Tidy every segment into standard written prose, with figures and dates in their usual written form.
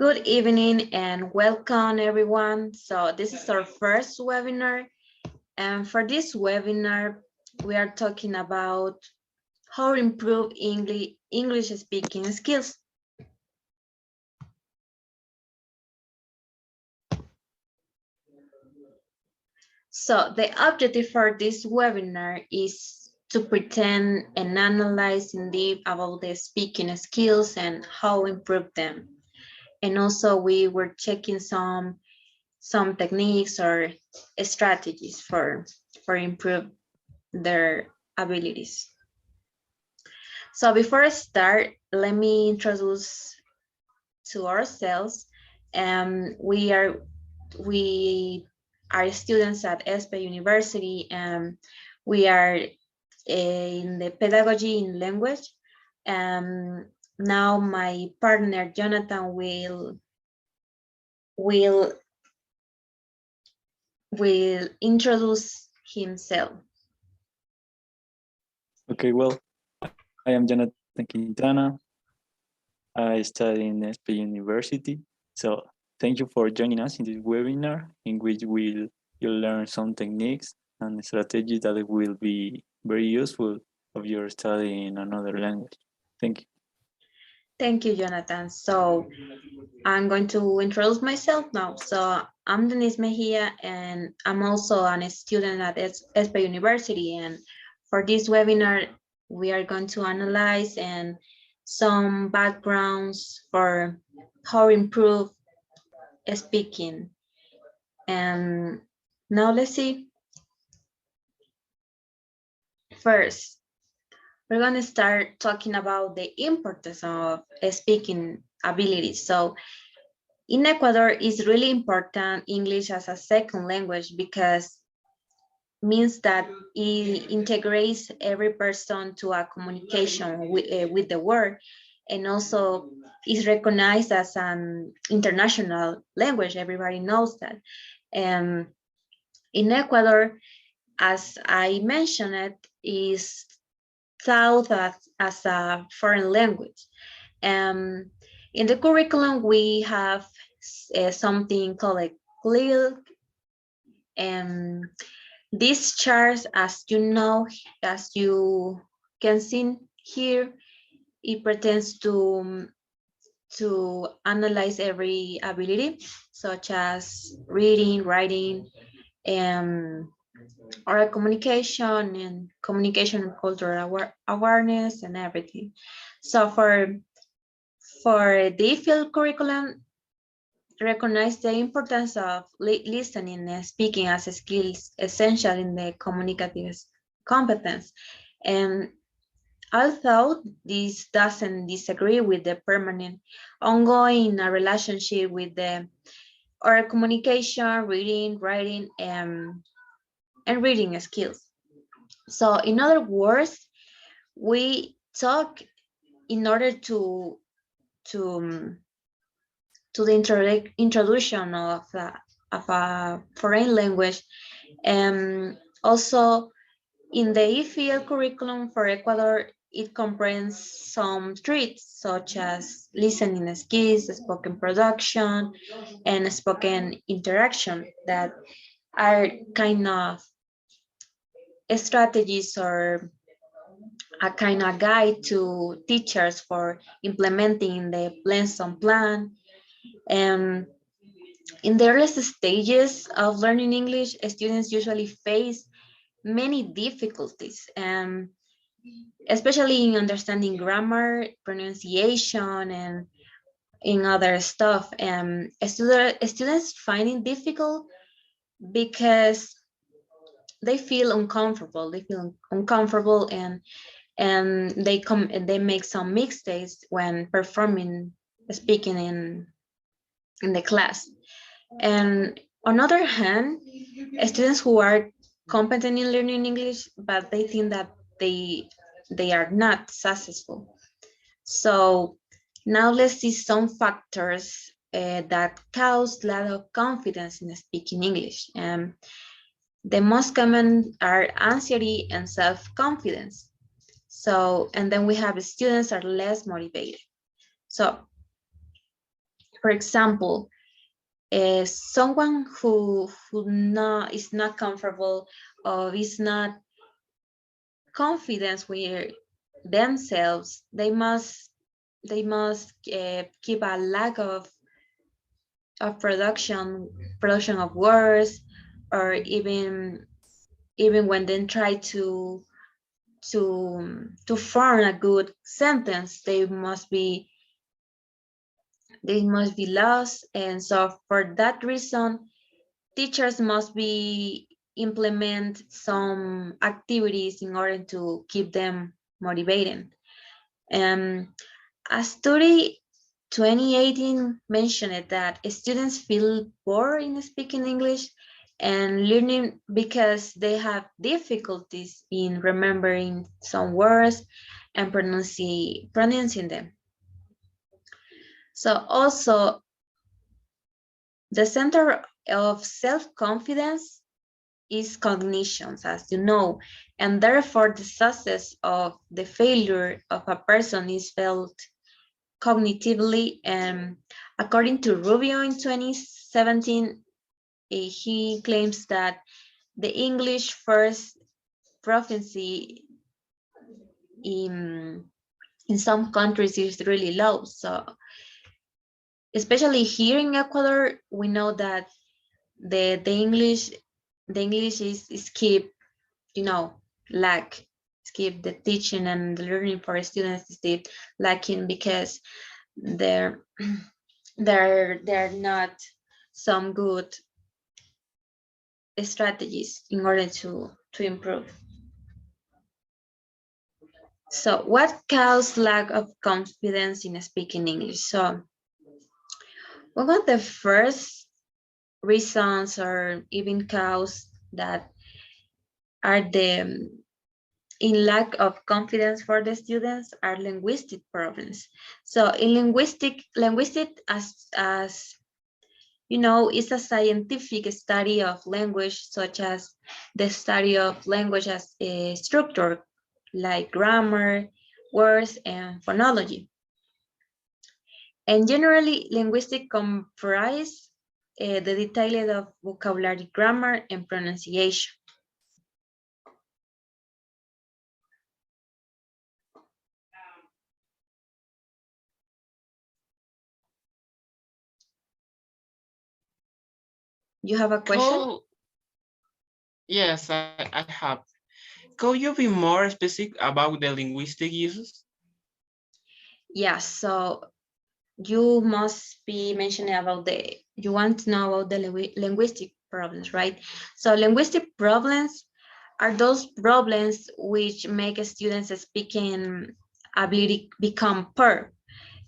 Good evening and welcome everyone. So this is our first webinar, and for this webinar we are talking about how to improve English speaking skills. So the objective for this webinar is to pretend and analyze in depth about the speaking skills and how to improve them. And also we were checking some techniques or strategies for improve their abilities. So before I start, let me introduce to ourselves. We are students at ESPE University, and we are in the pedagogy in language. Now my partner Jonathan will introduce himself. Okay, well, I am Jonathan Quintana. I study in ESPE University. So thank you for joining us in this webinar in which you'll learn some techniques and strategies that will be very useful of your study in another language. Thank you. Thank you, Jonathan. So I'm going to introduce myself now. So I'm Denisse Mejía, and I'm also a student at ESPE University. And for this webinar, we are going to analyze and some backgrounds for how to improve speaking. And now let's see. First, we're going to start talking about the importance of speaking abilities. So in Ecuador, it's really important English as a second language because means that it integrates every person to a communication with the world, and also is recognized as an international language. Everybody knows that. And in Ecuador, as I mentioned, it is taught as a foreign language. In the curriculum, we have something called a CLIL, and these charts, as you know, as you can see here, it pretends to analyze every ability, such as reading, writing, oral communication, and communication and cultural awareness, and everything. So for the field curriculum, recognize the importance of listening and speaking as skills essential in the communicative competence. And although this doesn't disagree with the permanent ongoing relationship with the oral communication, reading, writing, and reading skills. So in other words, we talk in order to the introduction of a foreign language. Also, in the EFL curriculum for Ecuador, it comprehends some traits such as listening skills, spoken production, and spoken interaction that are kind of strategies or a kind of guide to teachers for implementing the lesson plan. In the earliest stages of learning English, students usually face many difficulties, especially in understanding grammar, pronunciation, and in other stuff. Students find it difficult because they feel uncomfortable. And they make some mistakes when performing speaking in the class. And on the other hand, students who are competent in learning English, but they think that they are not successful. So now let's see some factors that cause lack of confidence in speaking English. The most common are anxiety and self-confidence. So, and then we have students are less motivated. So For example, someone who is not comfortable or is not confident with themselves, they must keep a lack of production of words, or even when they try to form a good sentence, they must be lost. And so for that reason, teachers must be implement some activities in order to keep them motivated. A study 2018 mentioned that students feel bored in speaking English and learning because they have difficulties in remembering some words and pronouncing them. So also, the center of self-confidence is cognition, as you know, and therefore the success of the failure of a person is felt cognitively. And according to Rubio in 2017, he claims that the English first proficiency in some countries is really low. So especially here in Ecuador, we know that the English is keep, lack, keep the teaching and the learning for students is keep lacking because they're not some good strategies in order to improve. So what causes lack of confidence in speaking English? So one of the first reasons or even cause that are the in lack of confidence for the students are linguistic problems. So in linguistic as you know, is a scientific study of language, such as the study of language as a structure, like grammar, words, and phonology. And generally, linguistic comprise the detail of vocabulary, grammar, and pronunciation. You have a question? Yes, I have. Could you be more specific about the linguistic uses? Yes, so you must be mentioning about you want to know about the linguistic problems, right? So linguistic problems are those problems which make a student's speaking ability become poor.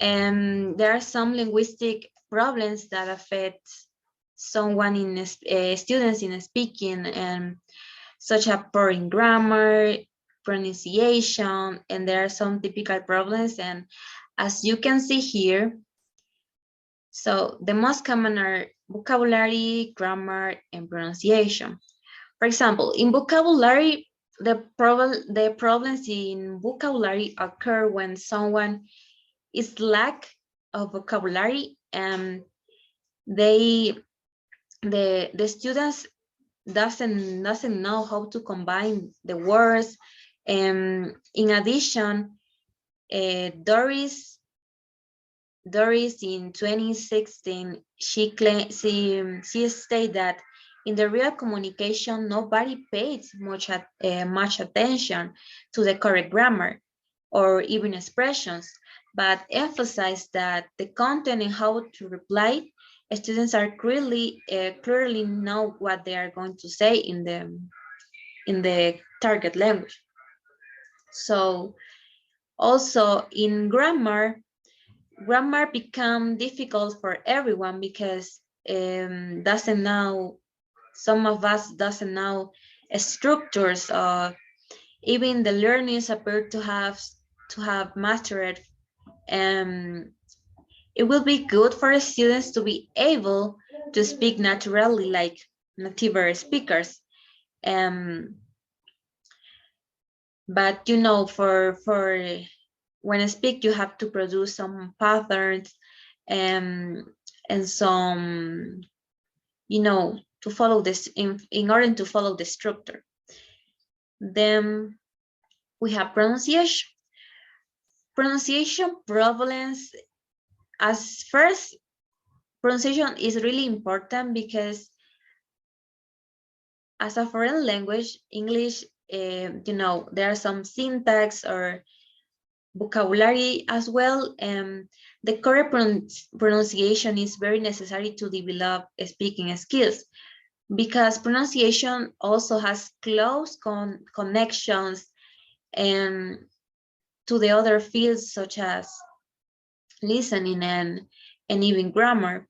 And there are some linguistic problems that affect someone students in speaking, and such as poor in grammar, pronunciation, and there are some typical problems. And as you can see here, so the most common are vocabulary, grammar, and pronunciation. For example, in vocabulary, the problems in vocabulary occur when someone is lack of vocabulary, and the students doesn't know how to combine the words. And in addition, Doris in 2016, she stated that in the real communication, nobody pays much attention to the correct grammar or even expressions, but emphasize that the content and how to reply, students are clearly know what they are going to say in the target language. So also in grammar become difficult for everyone because some of us doesn't know structures of even the learners appear to have mastered. It will be good for students to be able to speak naturally like native speakers. But for when I speak, you have to produce some patterns, and some, you know, to follow this in order to follow the structure. Then we have pronunciation. Pronunciation problems. As first, pronunciation is really important because as a foreign language, English, you know, there are some syntax or vocabulary as well. The correct pronunciation is very necessary to develop speaking skills because pronunciation also has close connections and to the other fields such as listening and even grammar.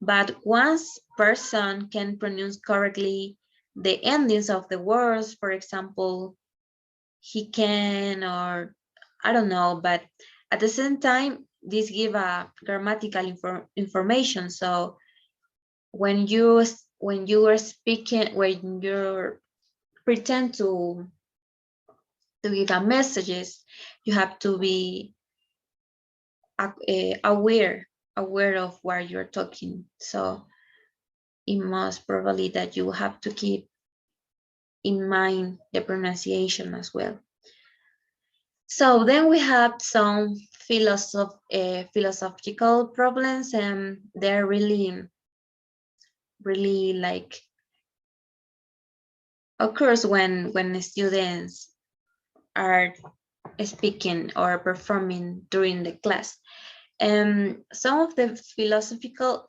But once person can pronounce correctly the endings of the words, for example, he can, or I don't know, but at the same time, this give a grammatical information. So when you are speaking, when you pretend to give a messages, you have to be aware of what you're talking. So it must probably that you have to keep in mind the pronunciation as well. So then we have some philosophical problems, and they're really like occurs when the students are speaking or performing during the class. Some of the philosophical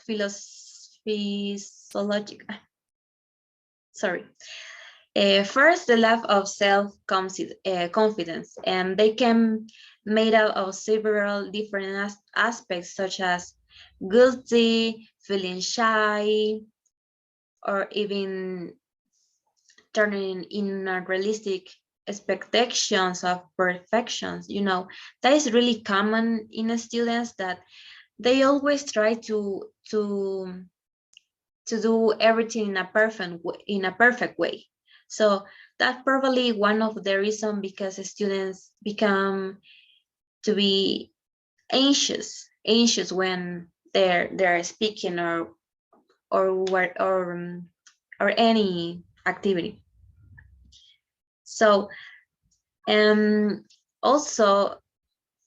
sorry. First, the lack of self-confidence, and they can made up of several different aspects such as guilty, feeling shy, or even turning in unrealistic expectations of perfections. You know, that is really common in students that they always try to do everything in a perfect way. So that's probably one of the reasons because students become to be anxious when they're speaking or any activity. So also,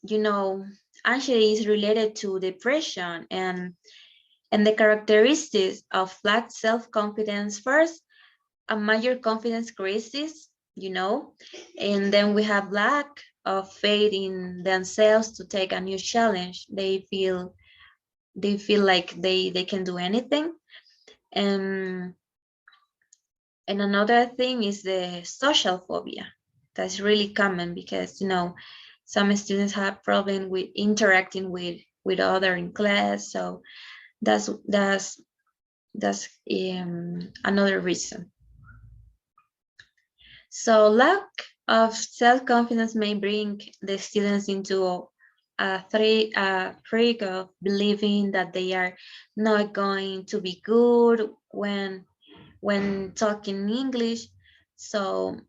you know, anxiety is related to depression and the characteristics of lack self-confidence. First, a major confidence crisis, you know, and then we have lack of faith in themselves to take a new challenge. They feel like they can do anything. And another thing is the social phobia. That's really common because, you know, some students have problem with interacting with other in class. So that's another reason. So lack of self-confidence may bring the students into a trick of believing that they are not going to be good when talking English. So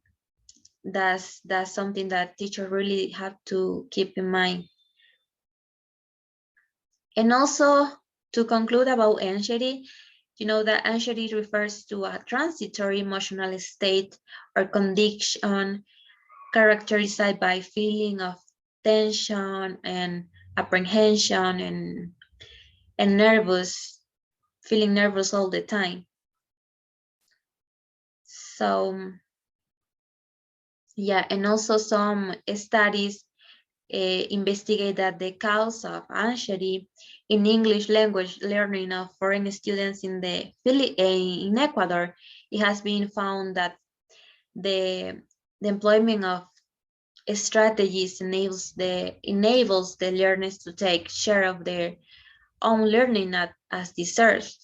that's something that teachers really have to keep in mind. And also, to conclude about anxiety, you know that anxiety refers to a transitory emotional state or condition characterized by feeling of tension and apprehension and feeling nervous all the time. So yeah, and also some studies investigate that the cause of anxiety in English language learning of foreign students in in Ecuador, it has been found that the employment of strategies enables the learners to take share of their own learning as deserves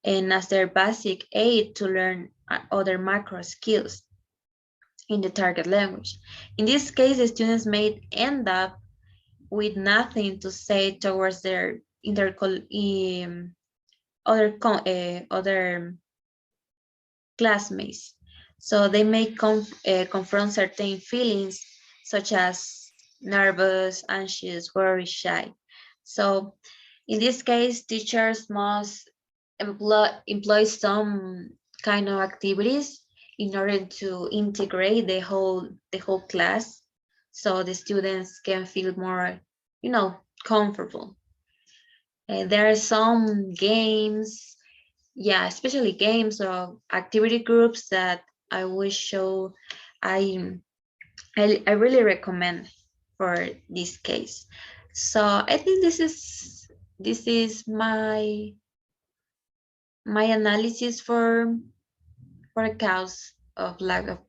and as their basic aid to learn other macro skills in the target language. In this case, the students may end up with nothing to say towards their other classmates. So they may confront certain feelings such as nervous, anxious, worried, shy. So In this case, teachers must employ some kind of activities in order to integrate the whole class, so the students can feel more, comfortable. There are some games, yeah, especially games or activity groups that I will show. I I really recommend for this case. So I think this is my analysis for a cause of lack of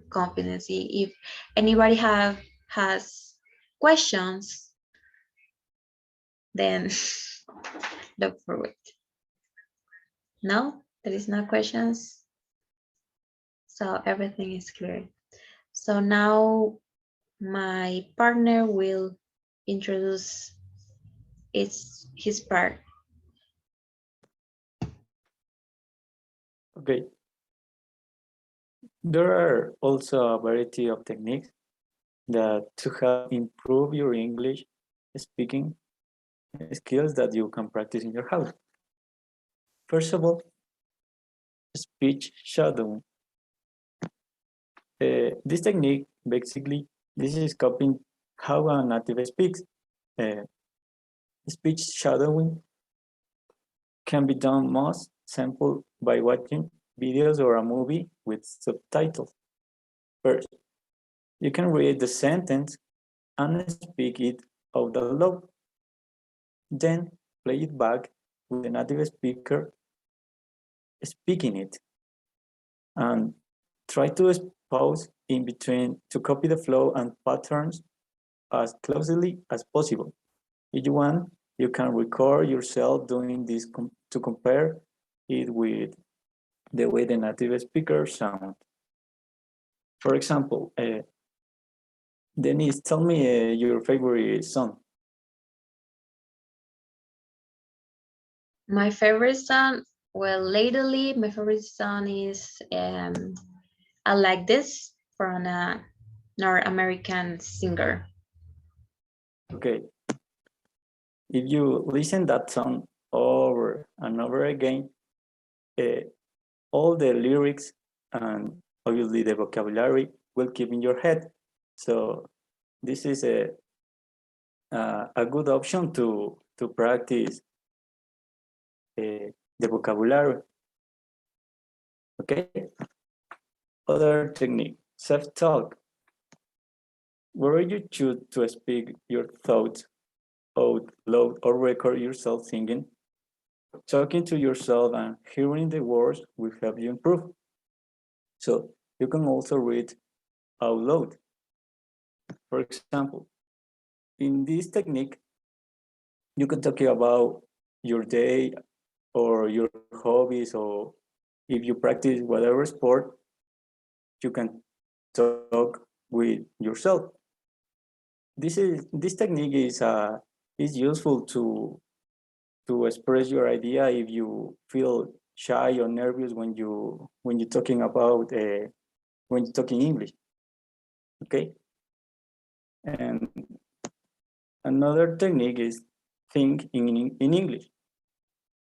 confidence. If anybody has questions, then look for it. No, there is no questions. So everything is clear. So now my partner will introduce his part. Okay. There are also a variety of techniques that to help improve your English speaking skills that you can practice in your house. First of all, speech shadowing. This technique, basically, this is copying how a native speaks. Uh, Speech shadowing can be done most simple by watching videos or a movie with subtitles. First, you can read the sentence and speak it out loud. Then play it back with the native speaker speaking it. And try to pause in between to copy the flow and patterns as closely as possible. If you want, you can record yourself doing this to compare it with the way the native speakers sound. For example, Denise, tell me your favorite song. My favorite song, well, lately my favorite song is I Like This from a North American singer. Okay, if you listen that song over and over again, uh, all the lyrics and obviously the vocabulary will keep in your head. So this is a good option to practice the vocabulary. Okay. Other technique, self-talk, where you choose to speak your thoughts out loud or record yourself singing. Talking to yourself and hearing the words will help you improve. So you can also read out loud. For example, in this technique, you can talk about your day or your hobbies, or if you practice whatever sport, you can talk with yourself. This technique is useful to express your idea if you feel shy or nervous when you're talking about when you're talking English. Okay, and another technique is think in English.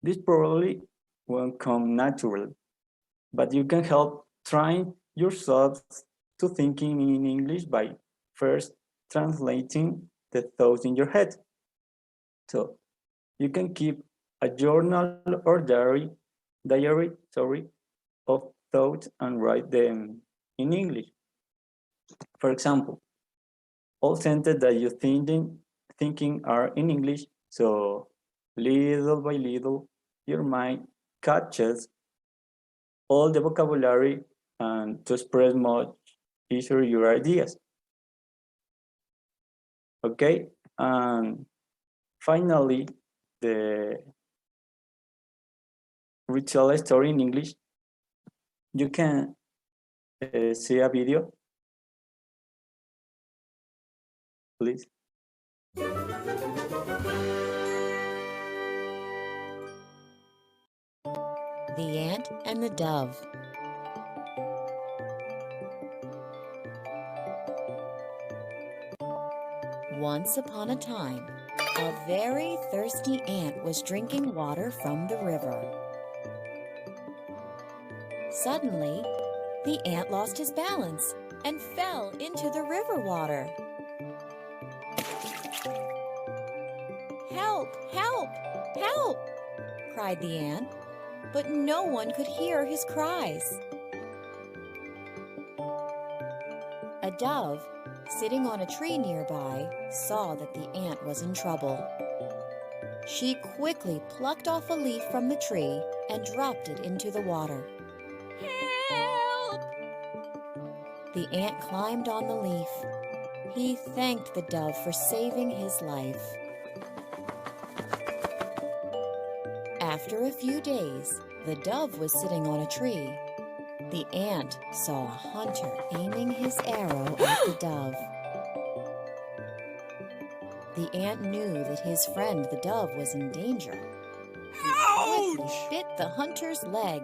This probably won't come natural, but you can help trying yourself to thinking in English by first translating the thoughts in your head. So you can keep a journal or diary, of thoughts and write them in English. For example, all sentences that you're thinking are in English, so little by little, your mind catches all the vocabulary and to express much easier your ideas. Okay, and finally, the retell a story in English. You can see a video, please. The Ant and the Dove. Once upon a time, A very thirsty ant was drinking water from the river. Suddenly, the ant lost his balance and fell into the river water. "Help! Help! Help!" cried the ant, but no one could hear his cries. A dove, sitting on a tree nearby, saw that the ant was in trouble. She quickly plucked off a leaf from the tree and dropped it into the water. "Help!" The ant climbed on the leaf. He thanked the dove for saving his life. After a few days, the dove was sitting on a tree. The ant saw a hunter aiming his arrow at the dove. The ant knew that his friend the dove was in danger. He quickly bit the hunter's leg.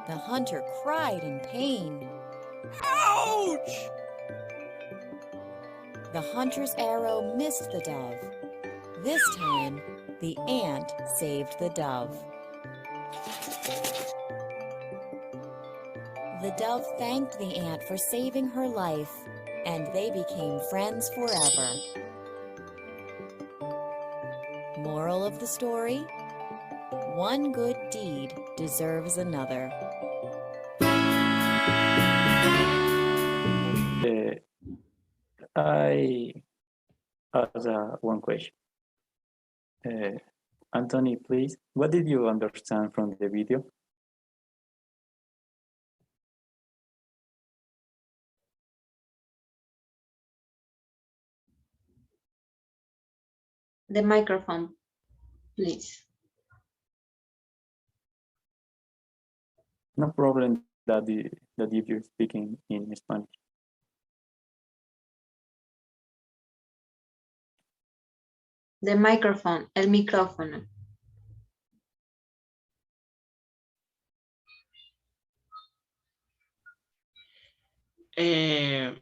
The hunter cried in pain. "Ouch!" The hunter's arrow missed the dove. This time, the ant saved the dove. The dove thanked the ant for saving her life, and they became friends forever. Moral of the story: one good deed deserves another. I have one question. Anthony, please, what did you understand from the video? The microphone, please. No problem that if you're speaking in Spanish. The microphone, el micrófono. De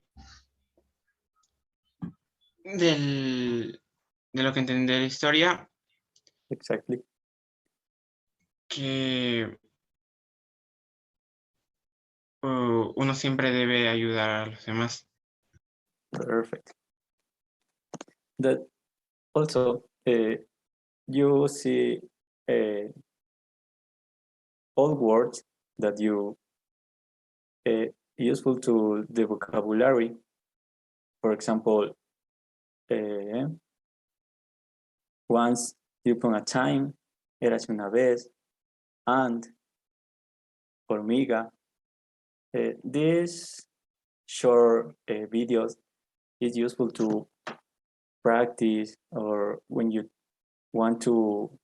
lo que entendí de la historia, Exactly. que uno siempre debe ayudar a los demás. Perfect. That also, you see all words that you useful to the vocabulary. For example, once upon a time, érase una vez, and, hormiga. These short videos is useful to practice, or when you want to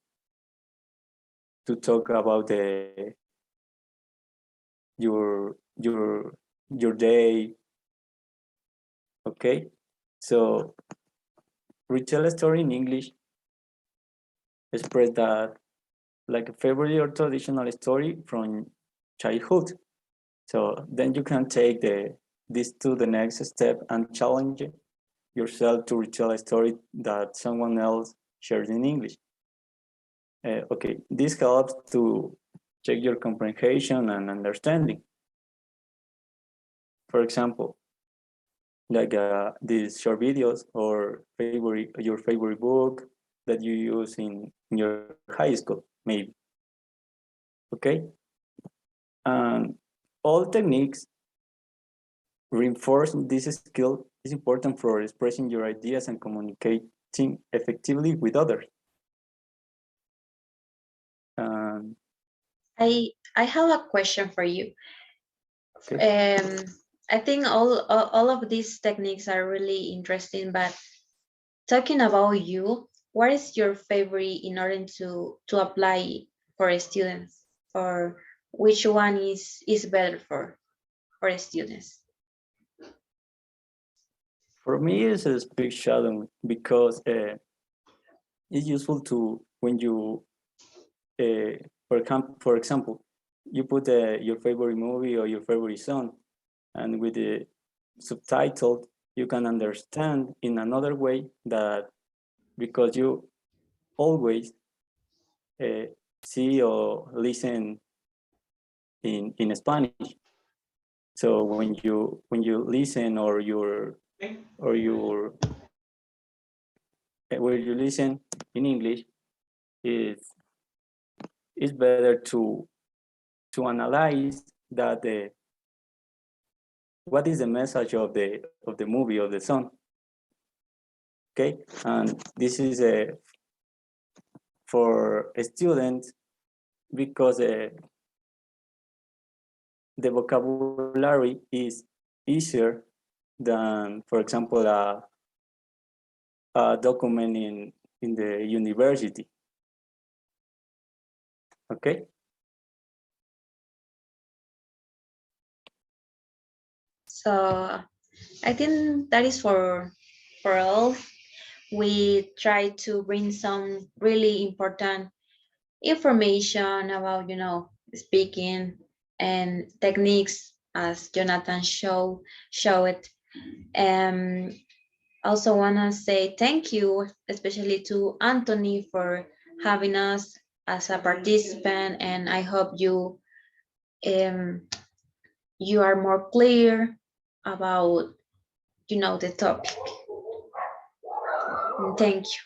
talk about your day. Okay, so retell a story in English, express that like a favorite or traditional story from childhood. So then you can take this to the next step and challenge yourself to retell a story that someone else shares in English. Okay, this helps to check your comprehension and understanding. For example, like these short videos or your favorite book that you use in your high school, maybe. Okay, and all techniques reinforce this skill is important for expressing your ideas and communicating effectively with others. I have a question for you. Okay. I think all of these techniques are really interesting, but talking about you, what is your favorite in order to apply for students, or which one is better for students? For me, it's a speech shadowing because it's useful to when you, for example, you put your favorite movie or your favorite song, and with the subtitle, you can understand in another way that because you always see or listen in Spanish. So when you listen or where you listen in English, it's better to analyze that what is the message of the movie, of the song. Okay, and this is for a student, because the vocabulary is easier than, for example, a document in the university. Okay. So I think that is for all. We try to bring some really important information about, speaking and techniques, as Jonathan show it. Also want to say thank you, especially to Anthony, for having us as a participant, and I hope you are more clear about the topic. Thank you.